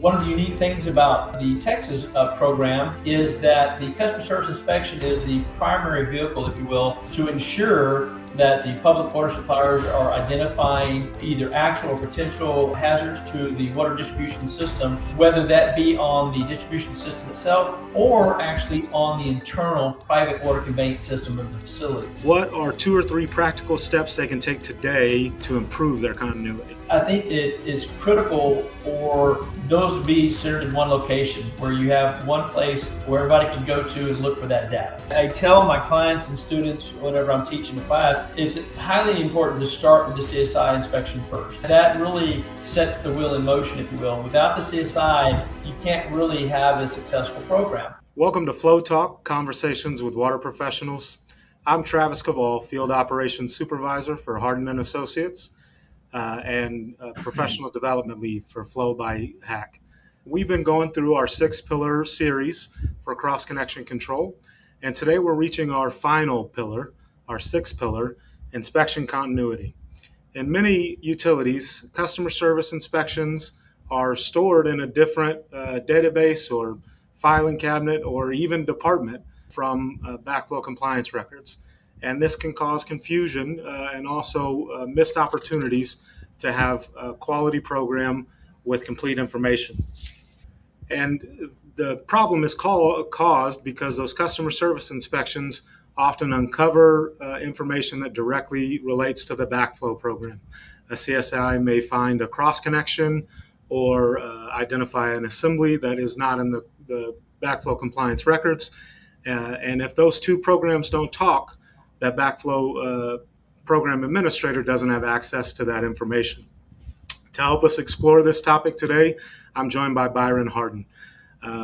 One of the unique things about the Texas program is that the customer service inspection is the primary vehicle, if you will, to ensure that the public water suppliers are identifying either actual or potential hazards to the water distribution system, whether that be on the distribution system itself or actually on the internal private water conveyance system of the facilities. What are 2 or 3 practical steps they can take today to improve their continuity? I think it is critical for those to be centered in one location where you have one place where everybody can go to and look for that data. I tell my clients and students, whenever I'm teaching the class, it's highly important to start with the CSI inspection first. That really sets the wheel in motion, if you will. Without the CSI, you can't really have a successful program. Welcome to FLO Talk, Conversations with Water Professionals. I'm Travis Kvaal, Field Operations Supervisor for Hardin Associates and Professional Development Lead for FLO by HAC. We've been going through our 6-pillar series for cross-connection control, and today we're reaching our final pillar, our 6th pillar, inspection continuity. In many utilities, customer service inspections are stored in a different database or filing cabinet or even department from backflow compliance records. And this can cause confusion and also missed opportunities to have a quality program with complete information. And the problem is caused because those customer service inspections often uncover information that directly relates to the backflow program. A CSI may find a cross connection or identify an assembly that is not in the backflow compliance records. And if those two programs don't talk, that backflow program administrator doesn't have access to that information. To help us explore this topic today, I'm joined by Byron Hardin.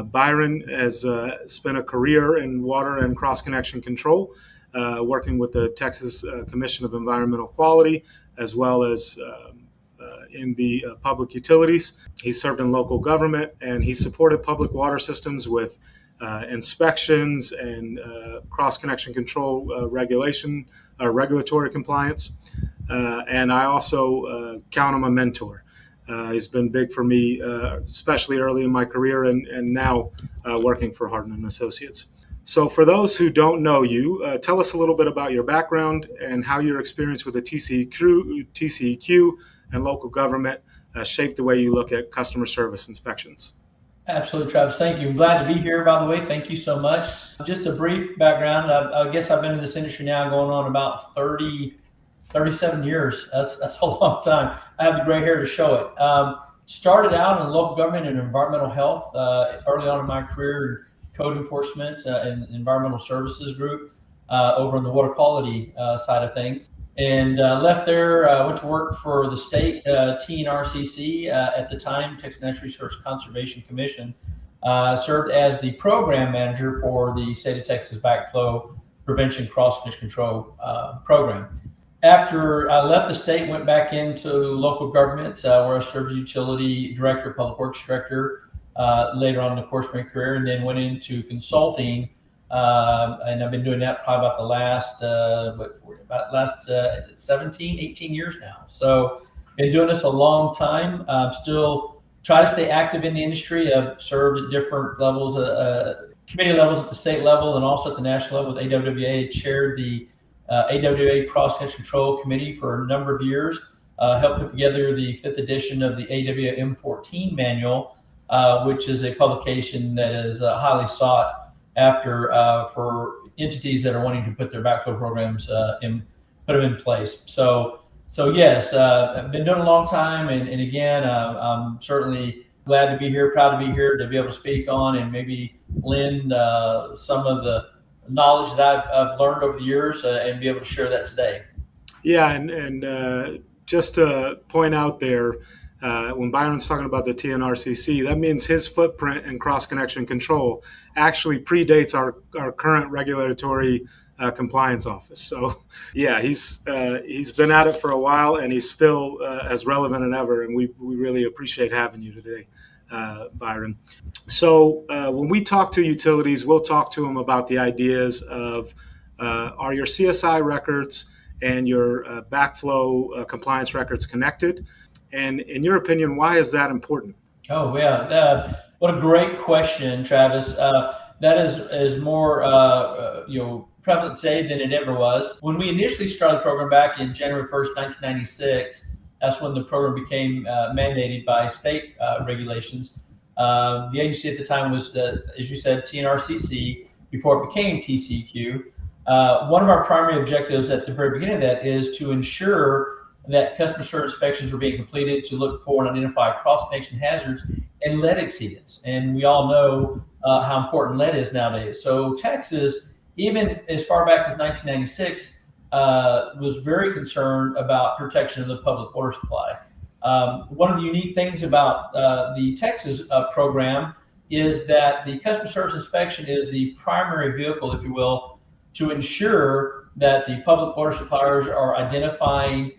Byron has spent a career in water and cross-connection control, working with the Texas Commission of Environmental Quality, as well as in the public utilities. He served in local government, and he supported public water systems with inspections and cross-connection control regulatory compliance. And I also count him a mentor. He's been big for me, especially early in my career and now working for Hardin Associates. So for those who don't know you, tell us a little bit about your background and how your experience with the TCEQ and local government shaped the way you look at customer service inspections. Absolutely, Travis. Thank you. I'm glad to be here, by the way. Thank you so much. Just a brief background. I guess I've been in this industry now going on about 37 years. That's a long time. I have the gray hair to show it. Started out in local government and environmental health early on in my career, code enforcement and environmental services group over on the water quality side of things. And left there, went to work for the state TNRCC at the time, Texas Natural Resource Conservation Commission. Served as the program manager for the state of Texas backflow prevention cross-connection control program. After I left the state, went back into local government where I served as utility director, public works director later on in the course of my career, and then went into consulting. And I've been doing that probably about the last 17, 18 years now. So been doing this a long time. Still try to stay active in the industry. I've served at different levels, committee levels at the state level and also at the national level with AWWA. Chaired the AWWA Cross-Connection Control Committee for a number of years. Helped put together the 5th edition of the AWWA M14 manual, which is a publication that is highly sought after for entities that are wanting to put their backflow programs put them in place. So yes, I've been doing it a long time, and again, I'm certainly glad to be here, proud to be here, to be able to speak on and maybe lend some of the knowledge that I've learned over the years and be able to share that today. Yeah, and just to point out there, when Byron's talking about the TNRCC, that means his footprint in cross-connection control actually predates our current regulatory compliance office. So, yeah, he's been at it for a while, and he's still as relevant as ever, and we really appreciate having you today, Byron. So when we talk to utilities, we'll talk to them about the ideas of are your CSI records and your backflow compliance records connected? And in your opinion, why is that important? Oh yeah, what a great question, Travis. That is more prevalent today than it ever was. When we initially started the program back in January 1st, 1996, that's when the program became mandated by state regulations. The agency at the time was, as you said, TNRCC before it became TCEQ. One of our primary objectives at the very beginning of that is to ensure that customer service inspections were being completed to look for and identify cross-connection hazards and lead exceedance. And we all know how important lead is nowadays. So Texas, even as far back as 1996, was very concerned about protection of the public water supply. One of the unique things about the Texas program is that the customer service inspection is the primary vehicle, if you will, to ensure that the public water suppliers are identifying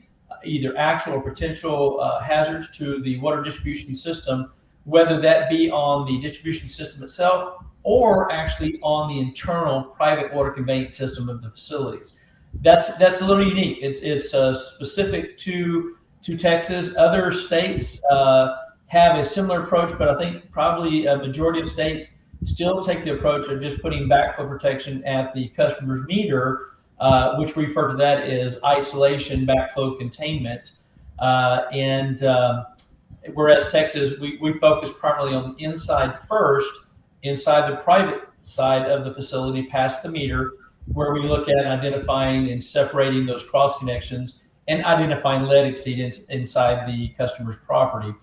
either actual or potential hazards to the water distribution system, whether that be on the distribution system itself or actually on the internal private water conveyance system of the facilities. That's a little unique. It's specific to Texas. Other states have a similar approach, but I think probably a majority of states still take the approach of just putting backflow protection at the customer's meter, which we refer to that as isolation backflow containment. Whereas Texas, we focus primarily on the inside first, inside the private side of the facility past the meter, where we look at identifying and separating those cross connections and identifying lead exceedance inside the customer's property.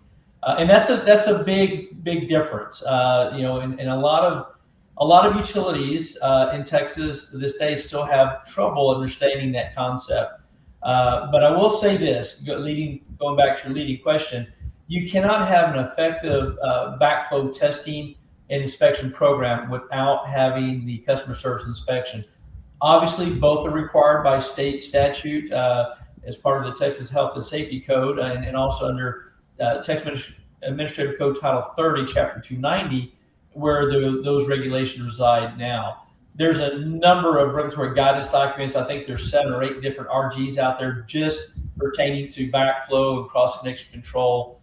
And that's a big difference. And a lot of utilities in Texas to this day still have trouble understanding that concept. But I will say this, going back to your leading question, you cannot have an effective backflow testing and inspection program without having the customer service inspection. Obviously, both are required by state statute as part of the Texas Health and Safety Code and also under Texas Administrative Code Title 30, Chapter 290, where those regulations reside now. There's a number of regulatory guidance documents. I think there's 7 or 8 different RGs out there just pertaining to backflow and cross-connection control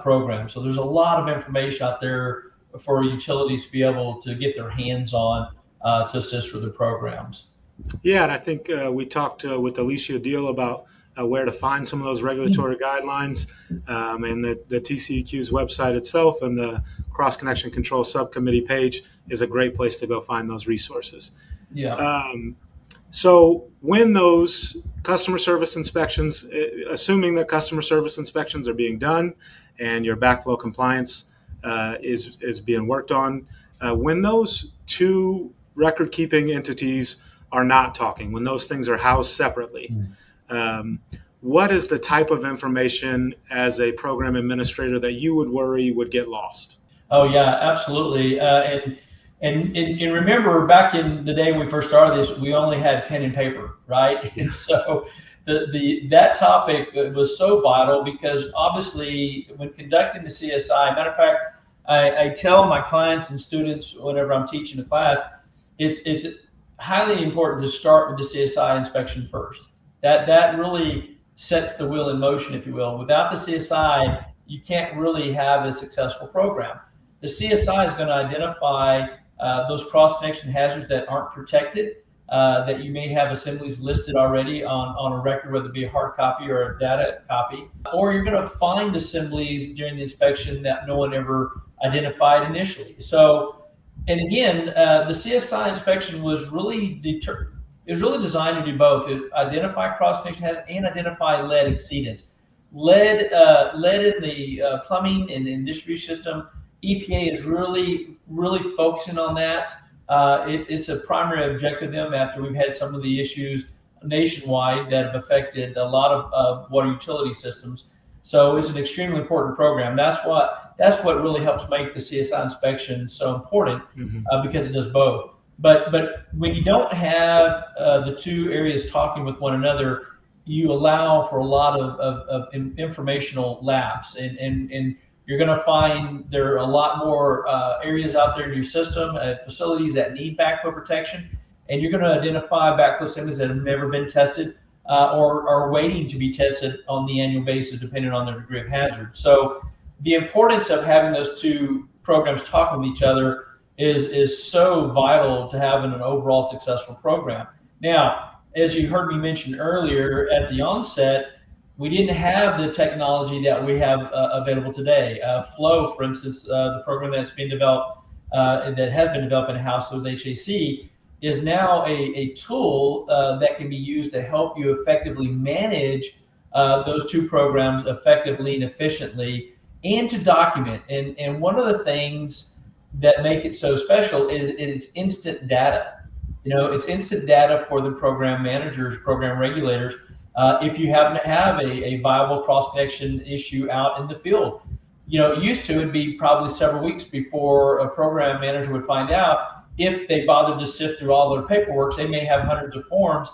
programs. So there's a lot of information out there for utilities to be able to get their hands on to assist with the programs. Yeah, and I think we talked with Alicia Deal about where to find some of those regulatory guidelines, and the TCEQ's website itself and the Cross Connection Control Subcommittee page is a great place to go find those resources. Yeah. So when those customer service inspections, assuming that customer service inspections are being done and your backflow compliance is being worked on, when those two record-keeping entities are not talking, when those things are housed separately, what is the type of information as a program administrator that you would worry would get lost? Oh yeah, absolutely. And remember, back in the day when we first started this, we only had pen and paper, right? And so that topic was so vital because obviously when conducting the CSI, matter of fact, I tell my clients and students whenever I'm teaching a class, it's highly important to start with the CSI inspection first. That really sets the wheel in motion, if you will. Without the CSI, you can't really have a successful program. The CSI is going to identify those cross-connection hazards that aren't protected, that you may have assemblies listed already on a record, whether it be a hard copy or a data copy, or you're going to find assemblies during the inspection that no one ever identified initially. So, and again, the CSI inspection was really designed to do both: identify cross-connection hazards and identify lead exceedance. Lead in the plumbing and distribution system. EPA is really focusing on that. It's a primary objective of them after we've had some of the issues nationwide that have affected a lot of water utility systems. So it's an extremely important program. That's what really helps make the CSI inspection so important, because it does both. But when you don't have the two areas talking with one another, you allow for a lot of informational lapse, and you're going to find there are a lot more areas out there in your system, facilities that need backflow protection, and you're going to identify backflow assemblies that have never been tested or are waiting to be tested on the annual basis, depending on their degree of hazard. So the importance of having those two programs talking with each other is so vital to having an overall successful program. Now, as you heard me mention earlier at the onset, we didn't have the technology that we have available today. FLO, for instance, the program that's been developed, that has been developed in-house with HAC, is now a tool that can be used to help you effectively manage those two programs effectively and efficiently, and to document. And one of the things that make it so special is it's instant data. It's instant data for the program managers, program regulators. If you happen to have a viable cross-connection issue out in the field, used to, it'd be probably several weeks before a program manager would find out. If they bothered to sift through all their paperwork, they may have hundreds of forms,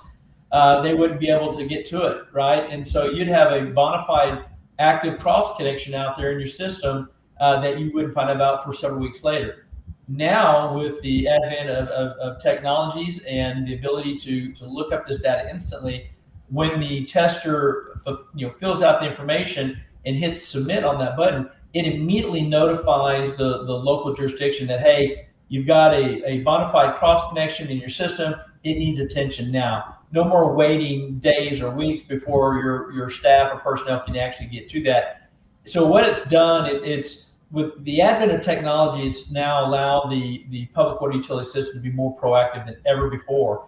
they wouldn't be able to get to it, right? And so you'd have a bona fide active cross-connection out there in your system that you wouldn't find about for several weeks later. Now, with the advent of technologies and the ability to look up this data instantly, when the tester fills out the information and hits submit on that button, it immediately notifies the local jurisdiction that, hey, you've got a bona fide cross connection in your system. It needs attention now. No more waiting days or weeks before your staff or personnel can actually get to that. So what it's done, it's with the advent of technology, it's now allowed the public water utility system to be more proactive than ever before.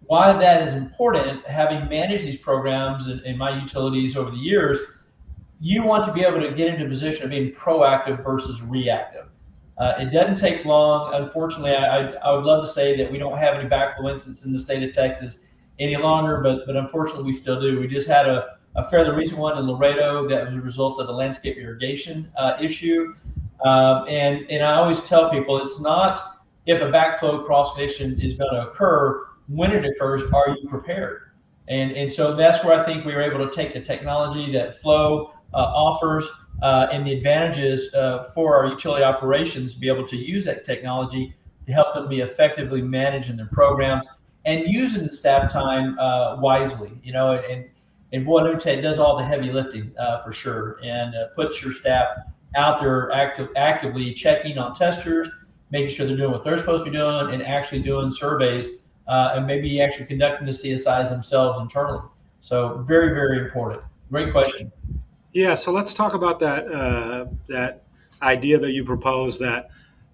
Why that is important, having managed these programs in my utilities over the years, you want to be able to get into a position of being proactive versus reactive. It doesn't take long. Unfortunately, I would love to say that we don't have any backflow incidents in the state of Texas any longer, but unfortunately we still do. We just had a fairly recent one in Laredo that was a result of a landscape irrigation issue. And I always tell people, it's not if a backflow cross connection is going to occur. When it occurs, are you prepared? And so that's where I think we were able to take the technology that FLO offers and the advantages for our utility operations, be able to use that technology to help them be effectively managing their programs and using the staff time wisely. And boy, let me tell you, it does all the heavy lifting for sure, and puts your staff out there actively checking on testers, making sure they're doing what they're supposed to be doing, and actually doing surveys and maybe actually conducting the CSIs themselves internally. So very, very important. Great question. Yeah, so let's talk about that idea that you proposed, that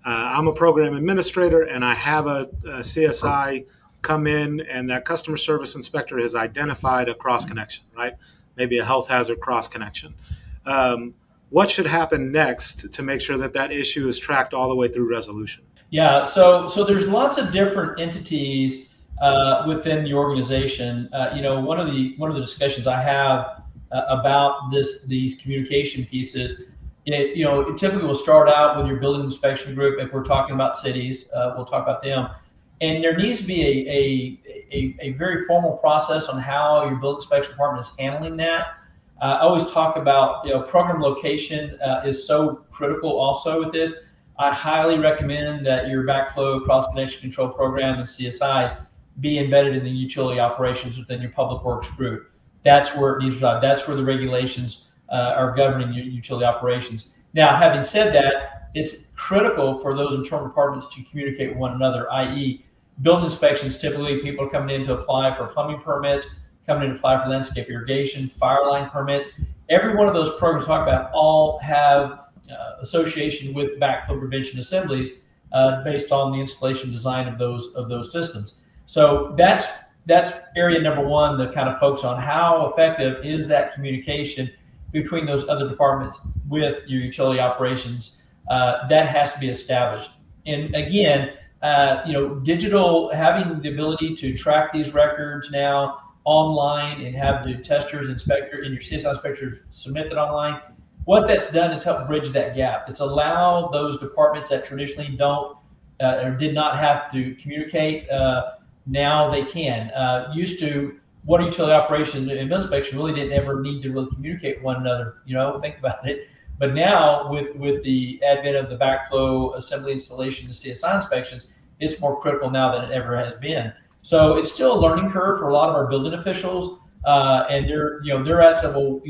I'm a program administrator and I have a CSI come in, and that customer service inspector has identified a cross connection, right? Maybe a health hazard cross connection. What should happen next to make sure that issue is tracked all the way through resolution? Yeah, so there's lots of different entities within the organization. One of the discussions I have about these communication pieces, it typically will start out with your building inspection group. If we're talking about cities, we'll talk about them. And there needs to be a very formal process on how your building inspection department is handling that. I always talk about, program location is so critical also with this. I highly recommend that your backflow cross-connection control program and CSIs be embedded in the utility operations within your public works group. That's where it needs to reside. That's where the regulations are governing your utility operations. Now, having said that, it's critical for those internal departments to communicate with one another, i.e. building inspections. Typically, people are coming in to apply for plumbing permits, coming in to apply for landscape irrigation, fire line permits. Every one of those programs talk about all have association with backflow prevention assemblies based on the installation design of those systems. So that's area number one, to kind of focus on how effective is that communication between those other departments with your utility operations. That has to be established. And again, digital, having the ability to track these records now online and have the testers, inspector, and your CSI inspectors submit that online. What that's done is help bridge that gap. It's allowed those departments that traditionally don't or did not have to communicate, now they can. Used to, water utility operations and building inspection really didn't ever need to really communicate with one another. Think about it. But now with the advent of the backflow assembly installation, the CSI inspections, it's more critical now than it ever has been. So it's still a learning curve for a lot of our building officials, and they're asking, well,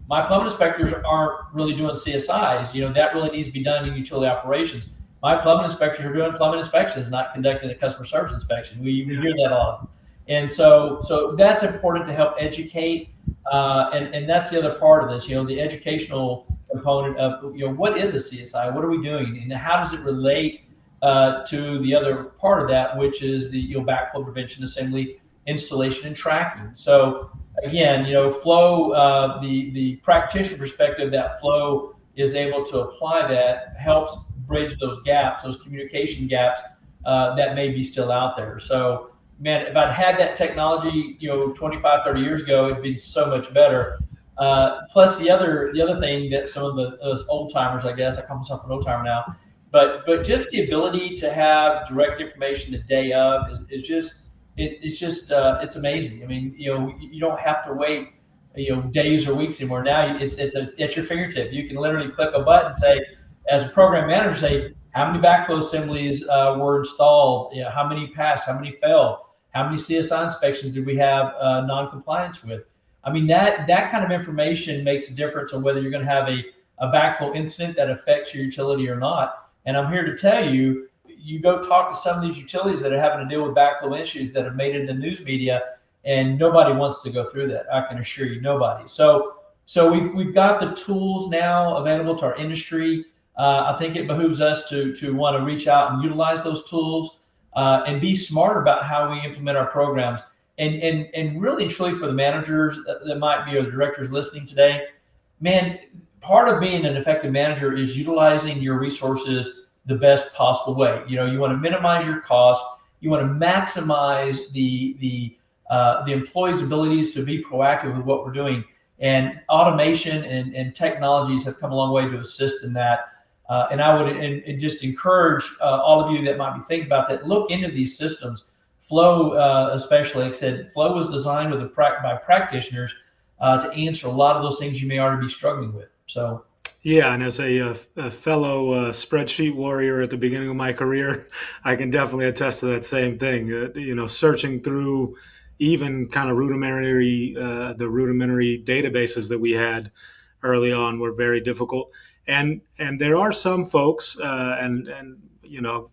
my plumbing inspectors aren't really doing CSIs. That really needs to be done in utility operations. My plumbing inspectors are doing plumbing inspections, not conducting a customer service inspection. We hear that a lot. And so that's important to help educate. And that's the other part of this, the educational component of, what is a CSI? What are we doing? And how does it relate to the other part of that, which is the backflow prevention, assembly, installation, and tracking. So again, FLO, the practitioner perspective that FLO is able to apply that helps bridge those gaps, those communication gaps that may be still out there. So, man, if I'd had that technology, 25, 30 years ago, it'd be so much better. Plus the other thing that some of those old timers, I guess, I call myself an old timer now, but just the ability to have direct information the day of it's amazing. I mean, you don't have to wait, days or weeks anymore. Now it's at your fingertip. You can literally click a button, say, as a program manager, say, how many backflow assemblies were installed? How many passed? How many failed? How many CSI inspections did we have non-compliance with? I mean, that kind of information makes a difference on whether you're going to have a backflow incident that affects your utility or not. And I'm here to tell you, you go talk to some of these utilities that are having to deal with backflow issues that have made it in the news media, and nobody wants to go through that. I can assure you, nobody. So we've got the tools now available to our industry. I think it behooves us to want to reach out and utilize those tools and be smart about how we implement our programs. And really and truly for the managers that might be, or the directors listening today, man, part of being an effective manager is utilizing your resources the best possible way. You want to minimize your cost. You want to maximize the employees' abilities to be proactive with what we're doing. And automation and technologies have come a long way to assist in that. And I would and just encourage all of you that might be thinking about that, look into these systems. FLO, especially, like I said, FLO was designed by practitioners to answer a lot of those things you may already be struggling with. So, yeah, and as a fellow spreadsheet warrior at the beginning of my career, I can definitely attest to that same thing. Searching through even kind of rudimentary databases that we had early on were very difficult. And there are some folks, and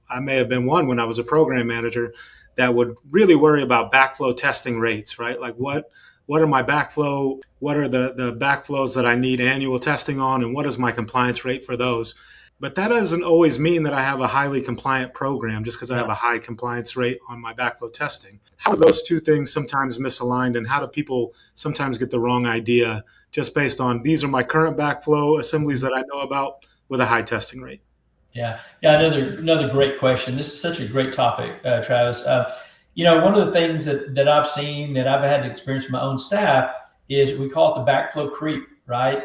I may have been one when I was a program manager, that would really worry about backflow testing rates, right? Like what are my backflow? What are the backflows that I need annual testing on? And what is my compliance rate for those? But that doesn't always mean that I have a highly compliant program just because I have a high compliance rate on my backflow testing. How are those two things sometimes misaligned, and how do people sometimes get the wrong idea just based on these are my current backflow assemblies that I know about with a high testing rate? Yeah. Another great question. This is such a great topic, Travis. One of the things that I've seen, that I've had to experience with my own staff, is we call it the backflow creep, right?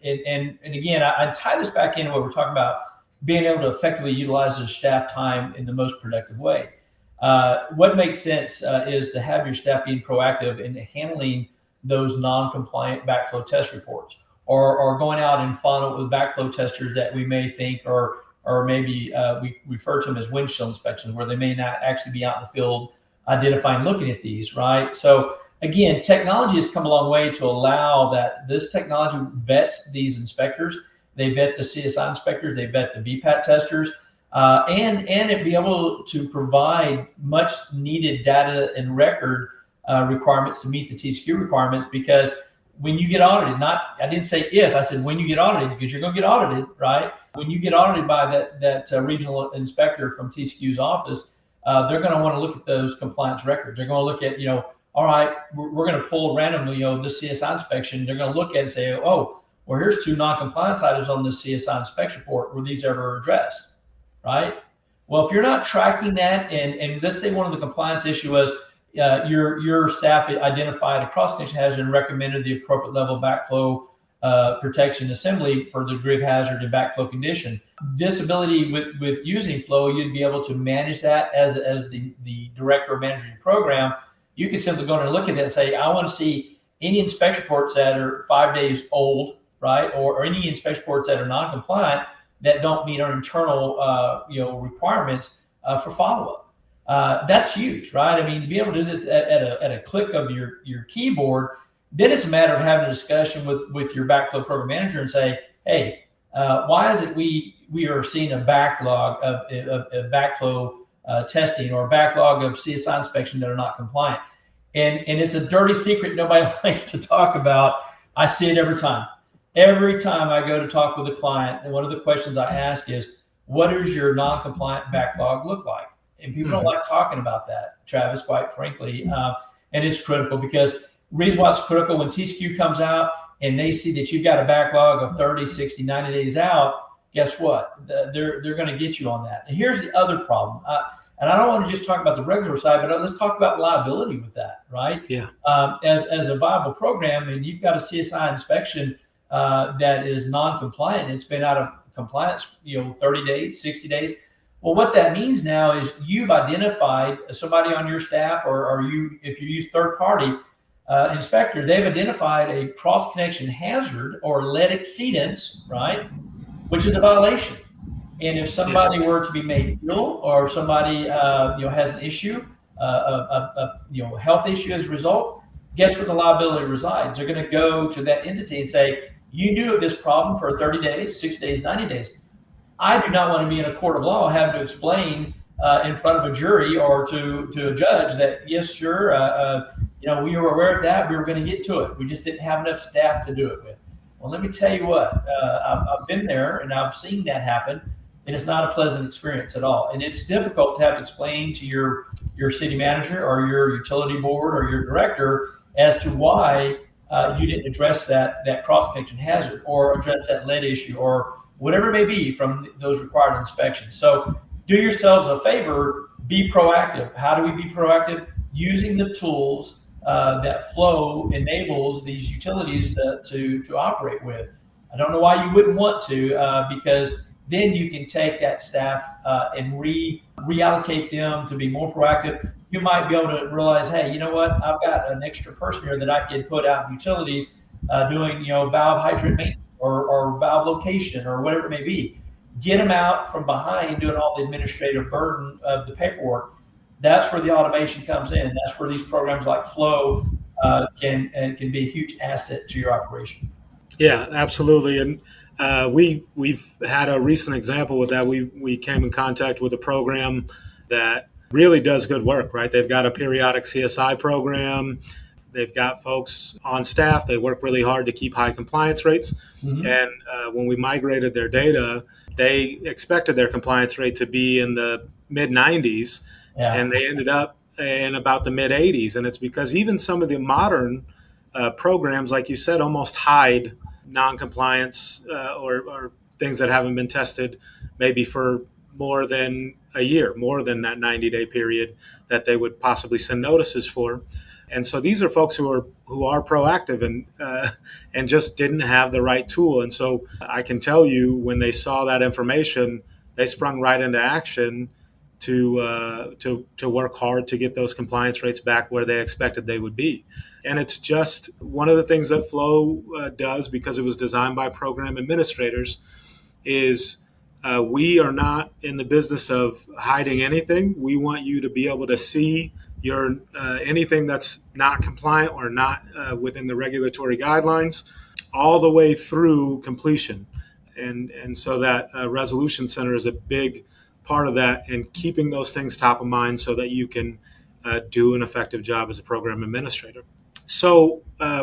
And again, I tie this back into what we're talking about, being able to effectively utilize the staff time in the most productive way. What makes sense is to have your staff being proactive in handling those non-compliant backflow test reports, or going out and following with backflow testers that we may think or maybe we refer to them as windshield inspections, where they may not actually be out in the field identifying, looking at these, right? So again, technology has come a long way to allow that. This technology vets these inspectors. They vet the CSI inspectors. They vet the BPAT testers, and it be able to provide much needed data and record requirements to meet the TCEQ requirements. Because when you get audited, I didn't say if, I said when you get audited, because you're going to get audited, right? When you get audited by that regional inspector from TCEQ's office, they're going to want to look at those compliance records. They're going to look at, all right, we're going to pull randomly, this CSI inspection. They're going to look at it and say, oh, well, here's 2 non-compliance items on this CSI inspection report. Were these ever addressed, right? Well, if you're not tracking that, and let's say one of the compliance issue was your staff identified a cross-connection hazard and recommended the appropriate level of backflow protection assembly for the degree of hazard and backflow condition. This ability with using FLO, you'd be able to manage that as the director or manager of your program. You can simply go in and look at that and say, I want to see any inspection reports that are 5 days old, right? Or any inspection reports that are non-compliant, that don't meet our internal requirements for follow-up. That's huge, right? I mean, to be able to do that at a click of your keyboard, Then it's a matter of having a discussion with your backflow program manager and say, hey, why is it we are seeing a backlog of backflow testing or a backlog of CSI inspection that are not compliant? And it's a dirty secret nobody likes to talk about. I see it every time. Every time I go to talk with a client, and one of the questions I ask is, what does your non-compliant backlog look like? And people don't like talking about that, Travis, quite frankly. And it's critical because the reason why it's critical, when TCEQ comes out and they see that you've got a backlog of 30, 60, 90 days out, guess what? They're going to get you on that. And here's the other problem. And I don't want to just talk about the regular side, but let's talk about liability with that, right? Yeah. As a viable program, and you've got a CSI inspection that is non-compliant, it's been out of compliance, 30 days, 60 days. Well, what that means now is you've identified somebody on your staff, or if you use third-party inspector, they've identified a cross-connection hazard or lead exceedance, right, which is a violation. And if somebody were to be made ill, or somebody has an issue, a health issue as a result, guess where the liability resides? They're going to go to that entity and say, you knew of this problem for 30 days, 60 days, 90 days. I do not want to be in a court of law having to explain in front of a jury or to a judge that, yes, sure, we were aware of that. We were going to get to it. We just didn't have enough staff to do it with. Well, let me tell you what, I've been there and I've seen that happen. And it's not a pleasant experience at all. And it's difficult to have to explain to your city manager or your utility board or your director as to why you didn't address that cross-connection hazard or address that lead issue or whatever it may be from those required inspections. So do yourselves a favor, be proactive. How do we be proactive? Using the tools that FLO enables these utilities to operate with. I don't know why you wouldn't want to, because then you can take that staff and reallocate them to be more proactive. You might be able to realize, hey, you know what? I've got an extra person here that I can put out in utilities doing, valve hydrant maintenance or valve location or whatever it may be. Get them out from behind doing all the administrative burden of the paperwork. That's where the automation comes in. That's where these programs like FLO can be a huge asset to your operation. Yeah, absolutely. And we've had a recent example with that. We came in contact with a program that really does good work, right? They've got a periodic CSI program. They've got folks on staff. They work really hard to keep high compliance rates. Mm-hmm. And when we migrated their data, they expected their compliance rate to be in the mid 90s, and they ended up in about the mid 80s. And it's because even some of the modern programs, like you said, almost hide non-compliance or things that haven't been tested maybe for more than a year, more than that 90-day period that they would possibly send notices for. And so these are folks who are proactive and just didn't have the right tool. And so I can tell you, when they saw that information, they sprung right into action to work hard to get those compliance rates back where they expected they would be. And it's just one of the things that FLO does, because it was designed by program administrators, is we are not in the business of hiding anything. We want you to be able to see your anything that's not compliant or not within the regulatory guidelines all the way through completion. And so that resolution center is a big part of that, and keeping those things top of mind so that you can do an effective job as a program administrator. So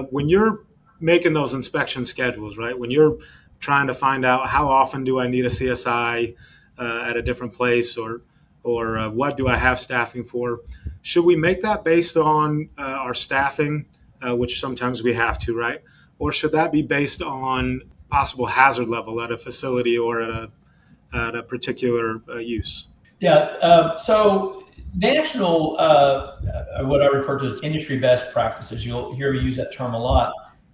when you're making those inspection schedules, right, when you're trying to find out how often do I need a CSI at a different place, or what do I have staffing for, should we make that based on our staffing, which sometimes we have to, right? Or should that be based on possible hazard level at a facility or at a particular use? Yeah, so national, what I refer to as industry best practices, you'll hear me use that term a lot.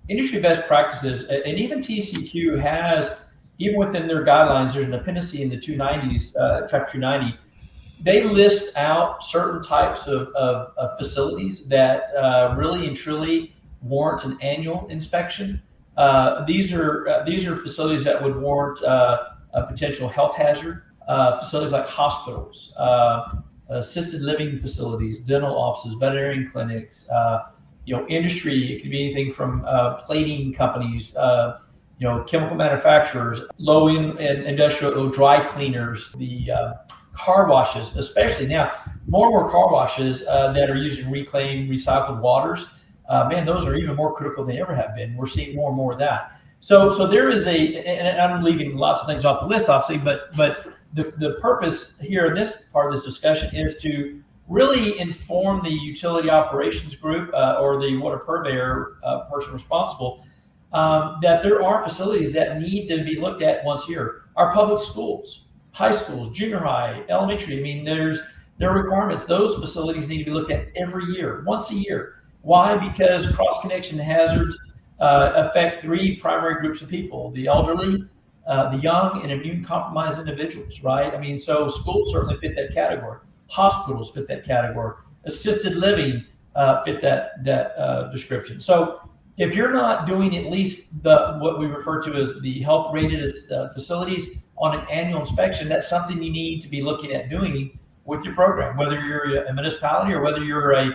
Industry best practices, and even TCEQ has, even within their guidelines, there's an appendice in the 290s, Chapter 290. They list out certain types of facilities that really and truly warrant an annual inspection. These are facilities that would warrant a potential health hazard. Facilities like hospitals, assisted living facilities, dental offices, veterinary clinics, industry. It could be anything from plating companies, chemical manufacturers, low-end industrial dry cleaners, the car washes, especially now, more and more car washes that are using reclaimed, recycled waters. Man, those are even more critical than they ever have been. We're seeing more and more of that. So there is and I'm leaving lots of things off the list, obviously, but the purpose here in this part of this discussion is to really inform the utility operations group or the water purveyor person responsible that there are facilities that need to be looked at once a year. Our public schools, high schools, junior high, elementary, I mean, there are requirements. Those facilities need to be looked at every year, once a year. Why? Because cross-connection hazards affect three primary groups of people: the elderly, the young, and immune-compromised individuals, right? I mean, so schools certainly fit that category. Hospitals fit that category. Assisted living fit that description. So if you're not doing at least what we refer to as the health-rated facilities on an annual inspection, that's something you need to be looking at doing with your program, whether you're a municipality or whether you're a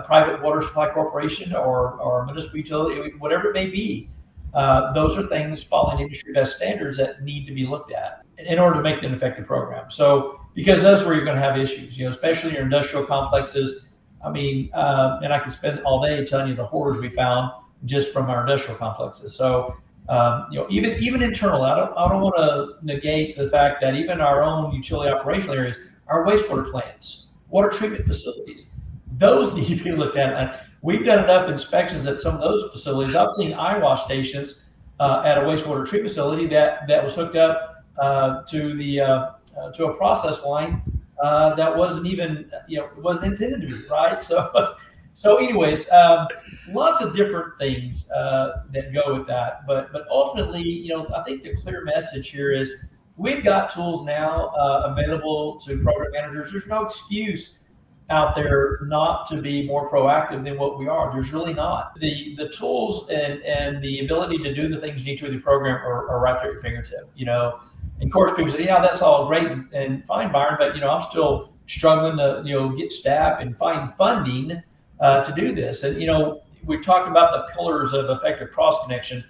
private water supply corporation or a municipal utility, whatever it may be. Those are things following industry best standards that need to be looked at in order to make them an effective program. So, because that's where you're going to have issues, especially your industrial complexes. I mean, and I could spend all day telling you the horrors we found just from our industrial complexes. So, even internal, I don't want to negate the fact that even our own utility operational areas, our wastewater plants, water treatment facilities, those need to be looked at. And we've done enough inspections at some of those facilities. I've seen eyewash stations at a wastewater treatment facility that was hooked up to a process line that wasn't even, it wasn't intended to be, right? So anyways, lots of different things that go with that. But ultimately, I think the clear message here is we've got tools now available to program managers. There's no excuse out there not to be more proactive than what we are. There's really not. The tools and the ability to do the things you need to with your program are right there at your fingertip. And of course, people say, yeah, that's all great and fine, Byron, but I'm still struggling to get staff and find funding to do this. And we talked about the pillars of effective cross connection.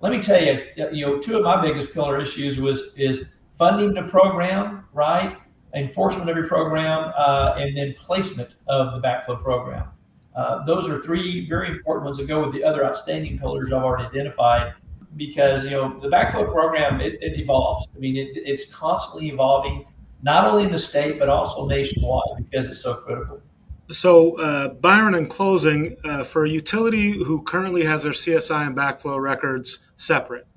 Let me tell you, two of my biggest pillar issues is funding the program, right? Enforcement of your program, and then placement of the backflow program. Those are three very important ones that go with the other outstanding pillars I've already identified, because the backflow program, it evolves. I mean, it's constantly evolving, not only in the state but also nationwide, because it's so critical. So, Byron, in closing, for a utility who currently has their CSI and backflow records separate,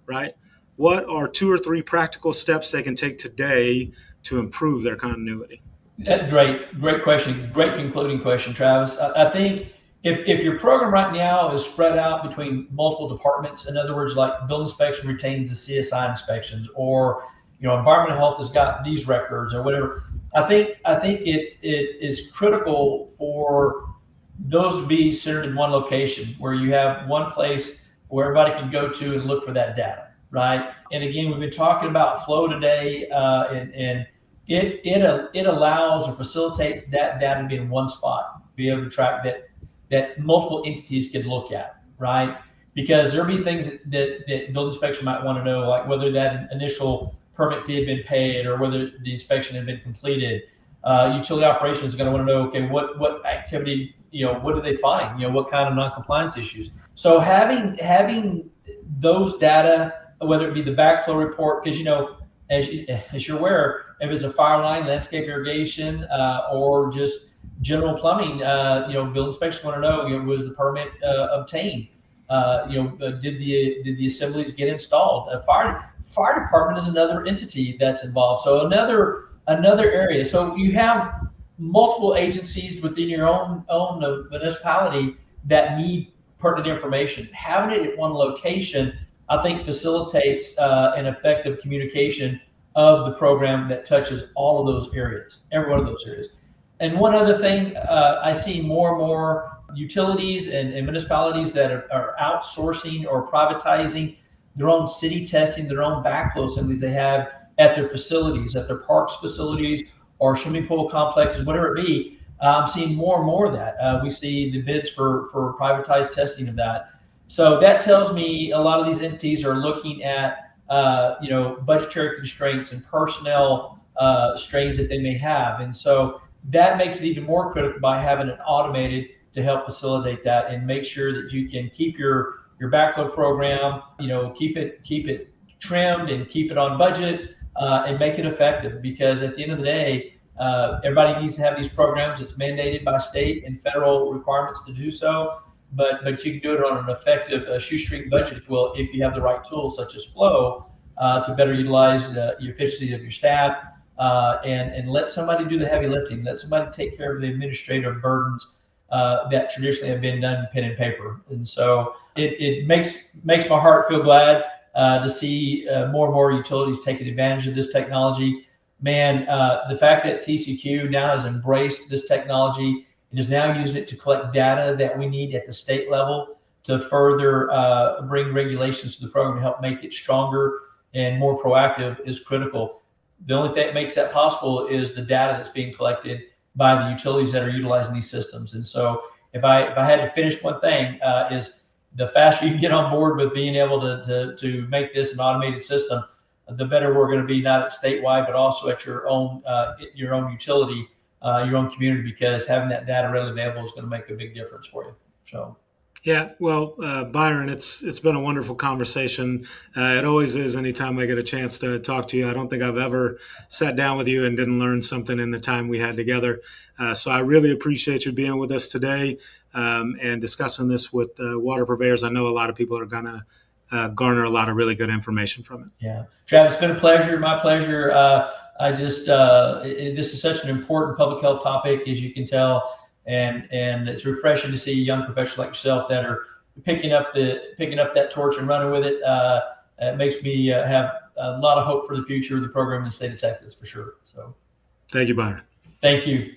right? What are 2 or 3 practical steps they can take today to improve their continuity? Great question. Great concluding question, Travis. I think if your program right now is spread out between multiple departments, in other words, like building inspection retains the CSI inspections, or environmental health has got these records or whatever, I think it is critical for those to be centered in one location where you have one place where everybody can go to and look for that data, right? And again, we've been talking about FLO today, and it allows or facilitates that data to be in one spot, be able to track that multiple entities can look at, right? Because there'll be things that building inspection might want to know, like whether that initial permit fee had been paid or whether the inspection had been completed. Utility operations is going to want to know, okay, what activity, what did they find? What kind of non-compliance issues? So having those data, whether it be the backflow report, because as you're aware, if it's a fire line, landscape irrigation, or just general plumbing, building inspection want to know, was the permit obtained? Did the assemblies get installed? Fire department is another entity that's involved. So another area. So you have multiple agencies within your own municipality that need pertinent information. Having it at one location, I think, facilitates an effective communication of the program that touches all of those areas, every one of those areas. And one other thing, I see more and more utilities and municipalities that are outsourcing or privatizing their own city testing, their own backflow assemblies they have at their facilities, at their parks facilities or swimming pool complexes, whatever it be. I'm seeing more and more of that. We see the bids for privatized testing of that. So that tells me a lot of these entities are looking at budgetary constraints and personnel strains that they may have, and so that makes it even more critical by having it automated to help facilitate that and make sure that you can keep your backflow program, keep it trimmed and keep it on budget and make it effective. Because at the end of the day, everybody needs to have these programs. It's mandated by state and federal requirements to do so. But you can do it on an effective shoestring budget, if you have the right tools such as FLO to better utilize the efficiency of your staff and let somebody do the heavy lifting. Let somebody take care of the administrative burdens that traditionally have been done pen and paper. And so it makes my heart feel glad to see more and more utilities taking advantage of this technology. Man, the fact that TCEQ now has embraced this technology and is now using it to collect data that we need at the state level to further bring regulations to the program to help make it stronger and more proactive is critical. The only thing that makes that possible is the data that's being collected by the utilities that are utilizing these systems. And so if I had to finish one thing, is the faster you get on board with being able to make this an automated system, the better we're going to be, not at statewide, but also at your own utility, your own community, because having that data readily available is going to make a big difference for you. So. Yeah, well, Byron, it's been a wonderful conversation. It always is anytime I get a chance to talk to you. I don't think I've ever sat down with you and didn't learn something in the time we had together. So I really appreciate you being with us today and discussing this with water purveyors. I know a lot of people are going to garner a lot of really good information from it. Yeah, Travis, it's been a pleasure. My pleasure. This is such an important public health topic, as you can tell. And it's refreshing to see young professionals like yourself that are picking up that torch and running with it. It makes me have a lot of hope for the future of the program in the state of Texas, for sure. So, thank you, Byron. Thank you.